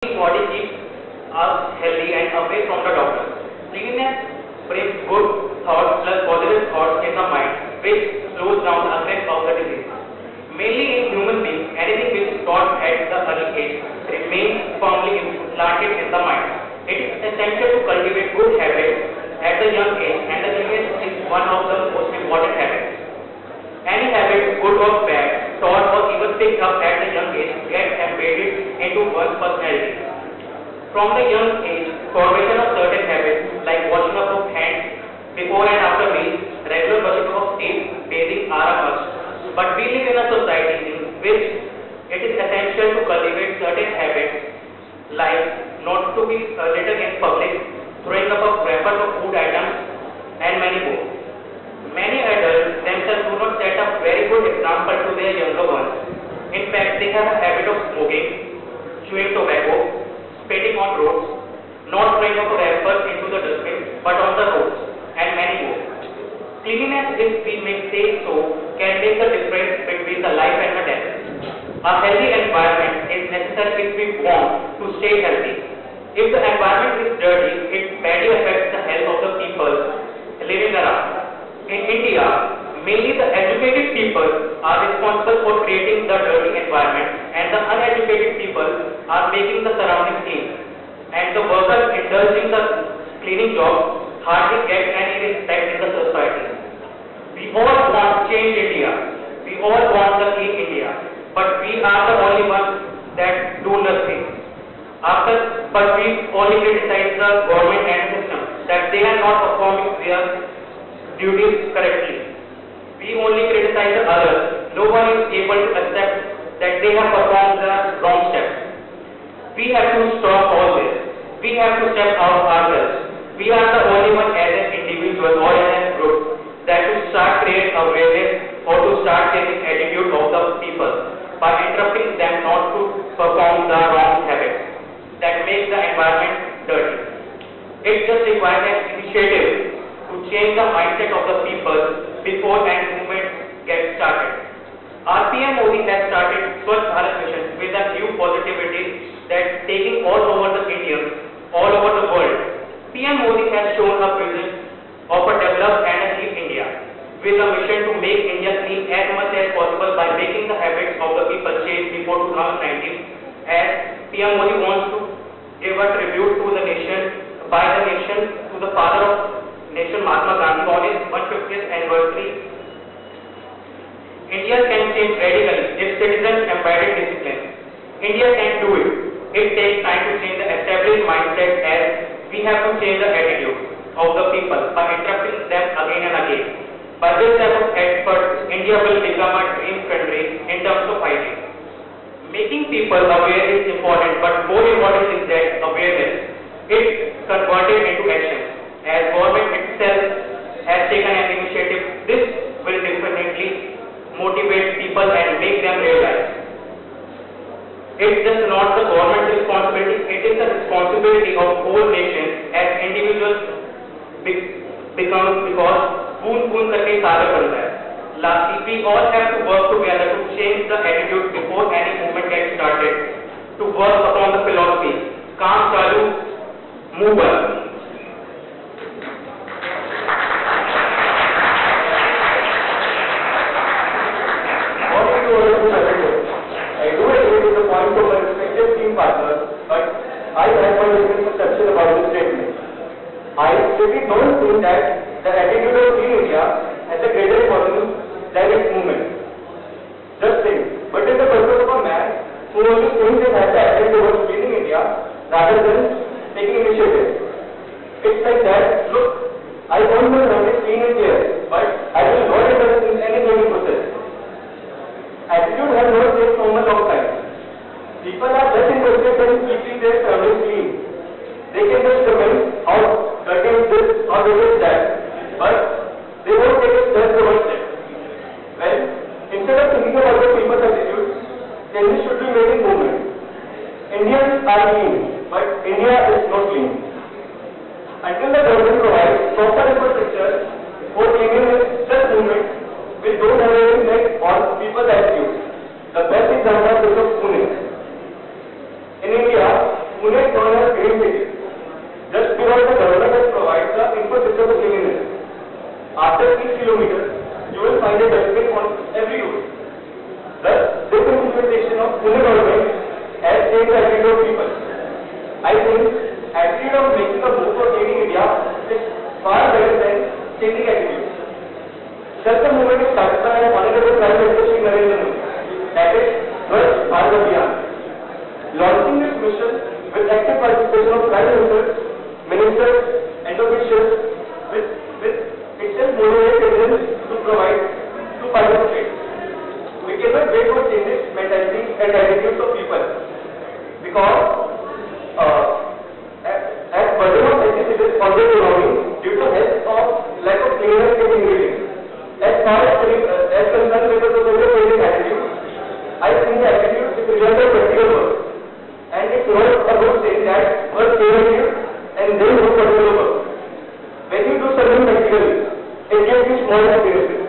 body keeps us healthy and away from the doctor. Cleanliness brings good thoughts plus positive thoughts in the mind, which slows down the effect of the disease. Mainly in human beings, anything which is taught at the early age remains firmly implanted in the mind. It is essential to cultivate good habits at the young age, and the cleanliness is one of the most important habits. Any habit, good or bad, taught or even picked up at a young age, gets embedded into one's personality. From the young age, formation of certain habits like washing up of hands before and after meals, regular brushing of teeth, bathing are a must. But we live in a society in which it is essential to cultivate certain habits like not to be litter in public, throwing up of wrappers of food items, and many more. Many adults themselves do not set a very good example to their younger ones. In fact, they have a habit of smoking, chewing tobacco, spitting on roads, not throwing up wrappers into the dustbin, but on the roads, and many more. Cleanliness, if we may say so, can make the difference between the life and the death. A healthy environment is necessary if we want to stay healthy. If the environment is dirty, it badly affects the health of the people living around. In India, mainly the educated people are responsible for creating the dirty environment, and the uneducated people are making the surroundings clean. And the workers indulging the cleaning job hardly get any respect in the society. We all want change India. We all want the clean India. But we are the only ones that do nothing. But we only criticize the government and system that they are not performing their duties correctly. We only criticize the others. No one is able to accept that they have performed the wrong steps. We have to stop all this. We have to step out ourselves. We are the only one as an individual or as a group that to start create awareness or to start changing attitude of the people by interrupting them not to perform the wrong habits that make the environment dirty. It just requires an initiative to change the mindset of the people before an movement gets started. Our PM Modi has started Swachh Bharat Mission with a new positivity that taking all over the Indians, all over the world. PM Modi has shown a vision of a developed and a clean India with a mission to make India clean as much as possible by making the habits of the people change before 2019. As PM Modi wants to give a tribute to the nation, by the nation, to the father of nation Mahatma Gandhi on his 150th anniversary. India can change radically if citizens embody discipline. India can do it. It takes time to change the established mindset, as we have to change the attitude of the people by interrupting them again and again. By this type of effort, India will become a dream country in terms of hygiene. Making people aware is important, but more important is that awareness is converted into action. As government itself has taken an initiative, this will definitely motivate people and make them realize. It's just not the government's responsibility, it is the responsibility of whole nation as individuals become, because boon karke sagar banta hai. Lastly, we all have to work together to change the attitude before any movement gets started, to work upon the philosophy, Kaam chalu, move on. I do agree with the point of my respective team partners, but I have my different perception about this statement. I really don't think that the attitude of Clean India has a greater importance than its movement. Just think, but in the purpose of a man who only thinks he has the attitude towards cleaning India rather than taking initiative. It's like that, look, I want my home is clean and clear, but I will not invest in any cleaning process. Attitude has not taken so much of time. People are less interested in keeping their surroundings clean. They can just comment how dirty is this or dirty is that, but they won't take a step towards it. Well, instead of thinking about the people's attitude, changes should be made in movement. Indians are clean, but India is not clean. Until the government provides proper infrastructure for cleanliness, such movement will don't have any impact on people's attitude. The best example is of Pune. In India, I think attitude of making a move for cleaning India is far better than changing attitude. Just the moment is started by Honorable Prime Minister Shri Narendra Modi, that is Swachh Bharat Abhiyan. Launching this mission with active participation of Prime Ministers, Ministers and officials with itself motivated citizens to participate. We cannot wait for changes, mentality and attitudes of people because as burden of diseases on the economy due to health of lack of cleanliness and ingredients. As far as concerned with the social changing attitude, I think the attitude is result of practical work. And it's not a good thing that first theory and then do practical work. When you do something practically, it gives you small experiences.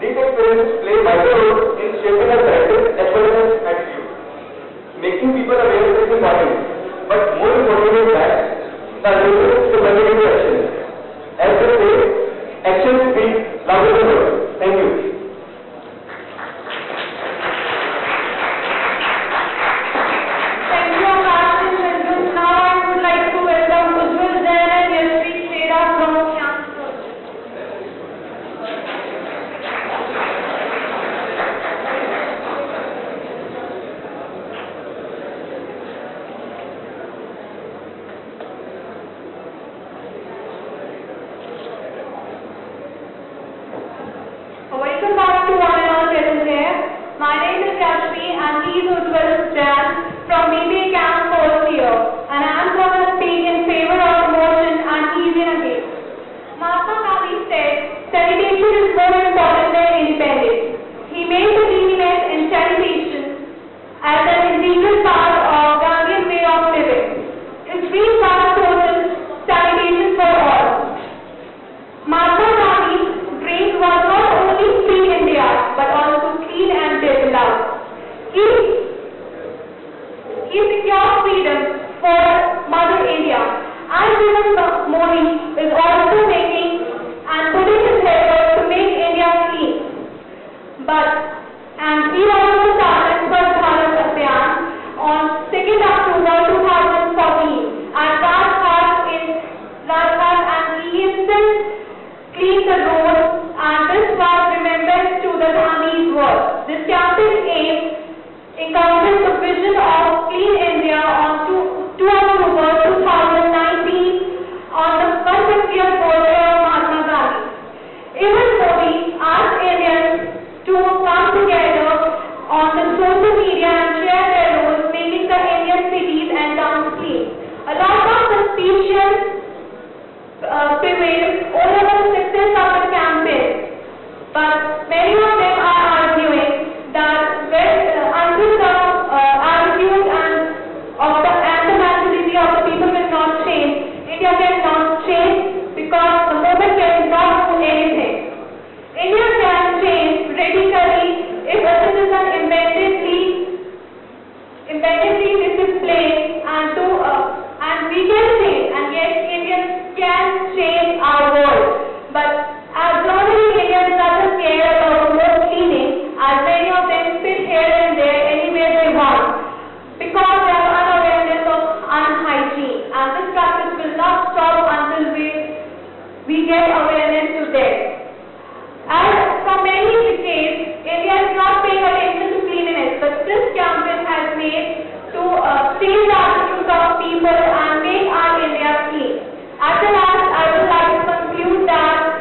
These experiences play a vital role in shaping our character as well as attitude. Making people aware is important, but more important is that the ability to continue to action. As they say, action speaks louder than words. Thank you. Welcome back to one and all present here. My name is Kashmi and he is Ujjwal Jan from BBA Camp first year, and I am going to speak in favor of promotion and ease in a game. Mahatma Gandhi said, sanitation is more important than independence. He made the cleanliness and sanitation as an integral part of Gandhian way of living. His dream was total sanitation for all. Mahatma Gandhi's dream was not only clean India, but also clean and developed. He secured freedom for Mother India. And President Modi is also making and putting his effort to make India clean. And he also started Swachh Bharat Abhiyan on 2nd October 2014 at Rajghat and he himself cleaned the road, and this was remembrance to the Gandhi's work. This campaign aim encompassed the vision of Clean India on 2 October 2019 on the 150th birthday of Mahatma Gandhi. Even Modi asked Indians to come together on the social media and share their roles, making the Indian cities and towns clean. A lot of suspicion prevails over the success of the campaign, but many of them are arguing that until the attitude and the mentality of the people will not change, India cannot change because the movement cannot do anything. India can change radically if a citizen independently disciplined and we can change, and yes, Indians can change our world. But as long as Indians doesn't care about more cleaning, as many of them sit here and there anywhere they want, because they are unawareness of unhygiene, and this practice will not stop until we get awareness to them. As for many decades, India is not paying attention to cleanliness, but this campaign has made to change the attitudes of people and make our India clean. At the last, I would like to conclude that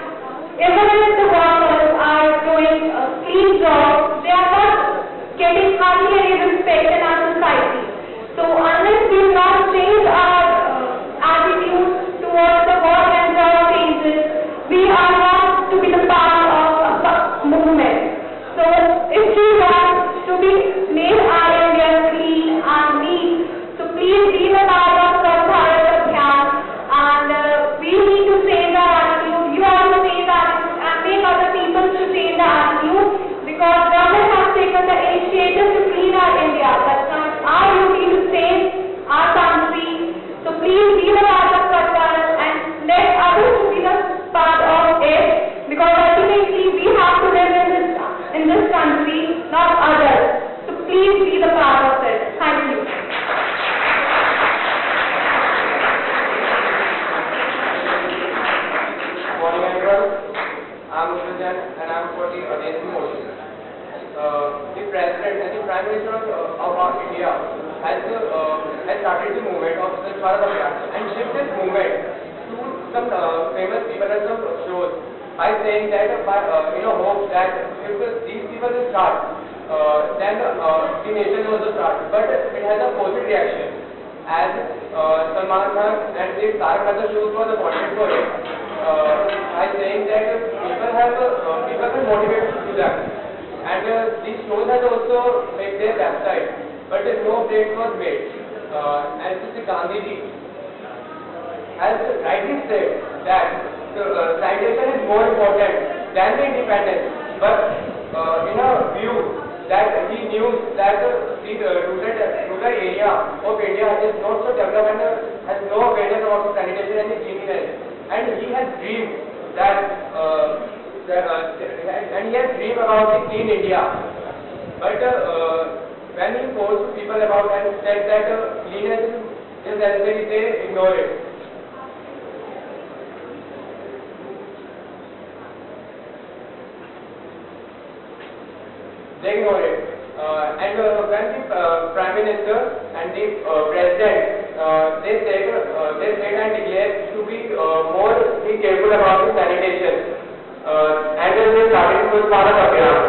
even if the workers are doing a clean job, they are not getting hardly any respect in our society. So unless we do not change our attitude towards the work and job changes, we are not to be the part of the movement. So if we want to be made our India clean and neat, so please be the part of Swachh Bharat Abhiyan, and we need to change our attitude. You have to change our attitude and make other people to change the attitude, because government has taken the initiative to clean our India. That's not our duty to save our country. So please be the part of Swachh Bharat and let others to be the part of it, because ultimately we have to live in this country, not others. So please be the part of it. Thank you. started the movement of the Bharat Abhiyan and shift this movement to some famous people and some shows by saying that hope that if these people will start, then the nation will also start. But it has a opposite reaction. As Salman Khan and the Tarak Mehta shows were the content for it, by saying that people will motivate to do that. And these shows have also made their website, but no update was made. And Mr. Gandhiji has rightly said that citation is more important than the independence. But in a view that he knew that the rural area of India is not so developed and has no awareness about sanitation and cleanliness, and he has dreamed that and he has dreamed about the clean India. But when he forced people about and said that cleanliness is necessary, they ignore it. They ignore it. And when the Prime Minister and the President, they said and declared to be careful about the sanitation. And then they started with Bharat Abhiyan.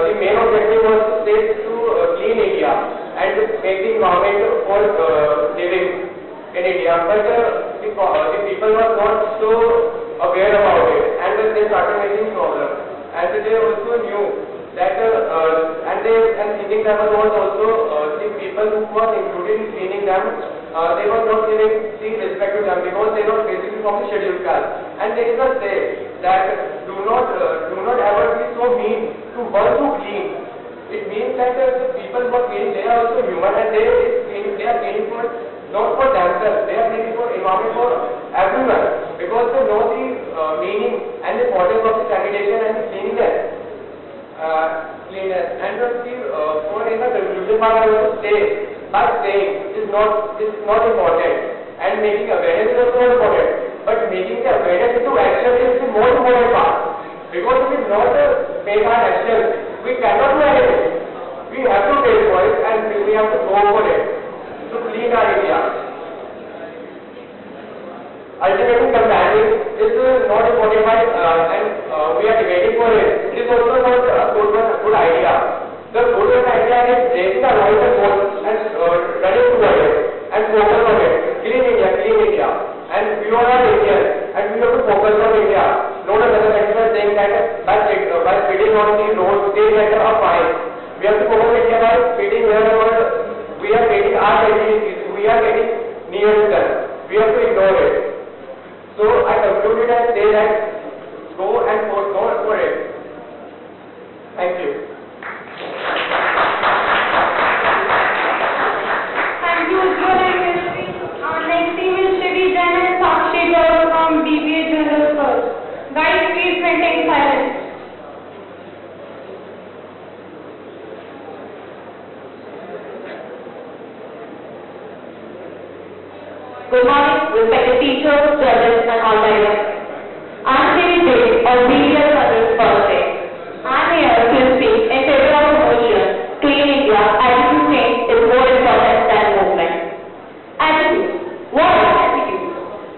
The main objective was to say to clean India and make the environment for living in India. But the people were not so aware about it, and they started making problems. And they also knew that and thinking that was also the people who were included in cleaning them, they were not giving the respect to them because they were basically from the scheduled caste. And they just say that do not ever be so mean to one who clean. It means that the people who are cleaning, they are also human, and they are cleaning for not for themselves, they are cleaning for environment for everyone, because they know the meaning and the importance of the sanitation and the cleanliness. And for in the conclusion part, I want to say by saying is not important, and making awareness is also important, but making the awareness into action is the most important part, because if we not make our action, we cannot do anything. We have to take voice and we have to go for it to clean our area. Ultimately, companion is not important and we are debating for it. It is also not a good idea. The good idea is taking our voice and running toward it and focus on it. Clean India. And we all are Indians and we have to focus on India. Not another country saying that by speeding on the road, they get a fine. We have to focus on India by speeding wherever we are getting our activities, we are getting near to them. We have to ignore it. So I concluded and say that go and go for it. Thank you. Thank you, our next team is Shri Jan and Sakshi Gaurav from BBA General First. Guys, please maintain silence. Good morning, respected teachers, judges, and all guidance. I am Shri J of BBA General First. I am here to speak in favor of the motion, Clean India, attitude change is more important than movement. Attitude. What is attitude?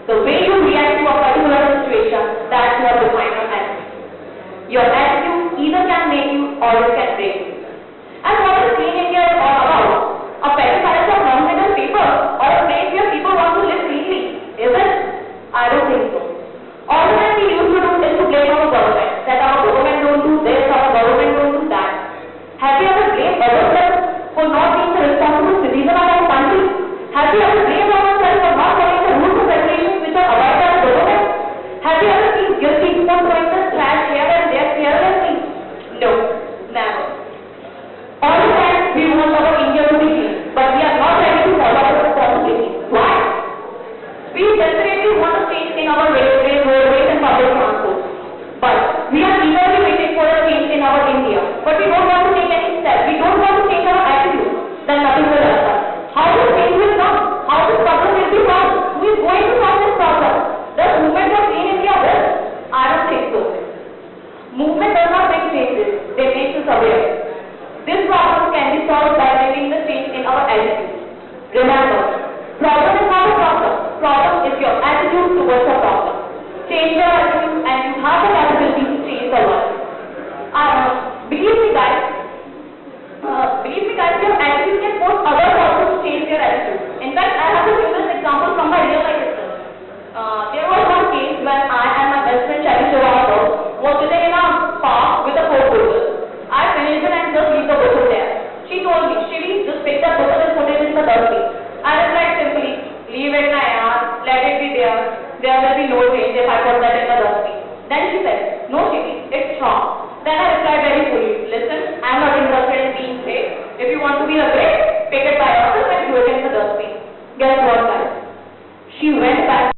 The way you react to a particular situation, that's what defines your attitude. Your attitude either can make you or it can break you. And what is Clean India is all about? A petty palace of non-middle people or a place where people want to live freely? Is it? I don't think so. All that we used to do is to blame our government, that our government don't do this, our government don't do that. Have you ever blamed ourselves for not being the responsible citizen of our country? Have you ever blamed ourselves for not following the rules and regulations which are abided by the government? Have you ever been guilty for throwing the trash here and there carelessly? No, never. All the time we want our India to be clean, but we are not ready to follow our responsibility. Why? We desperately want a change in our railways, roadways and public transport. But we are eagerly waiting for a change in our India. But we don't want to take any steps. We don't want to change our attitude. Then nothing will happen. How this change will come? How this problem will be solved? Who is going to solve this problem? Does movement of Clean India will? I don't think so. Movement does not make changes. They make us aware. This problem can be solved by bringing the change in our attitude. Remember, towards a problem. Change your attitude and you have the capability to change the world. Believe me guys, your attitude can force others also to change their attitude. In fact, I have a famous example from my real life itself. There was one case when I and my best friend was sitting in a park with a four-wheeler. I finished it and just leave the bottle there. She told me, Shri, just pick the bottle and put it in the dustbin. I replied simply, leave it na yaar, let it be there. There will be no change if I put that in the dustbin. Then she said, no Shri, it's wrong. Then I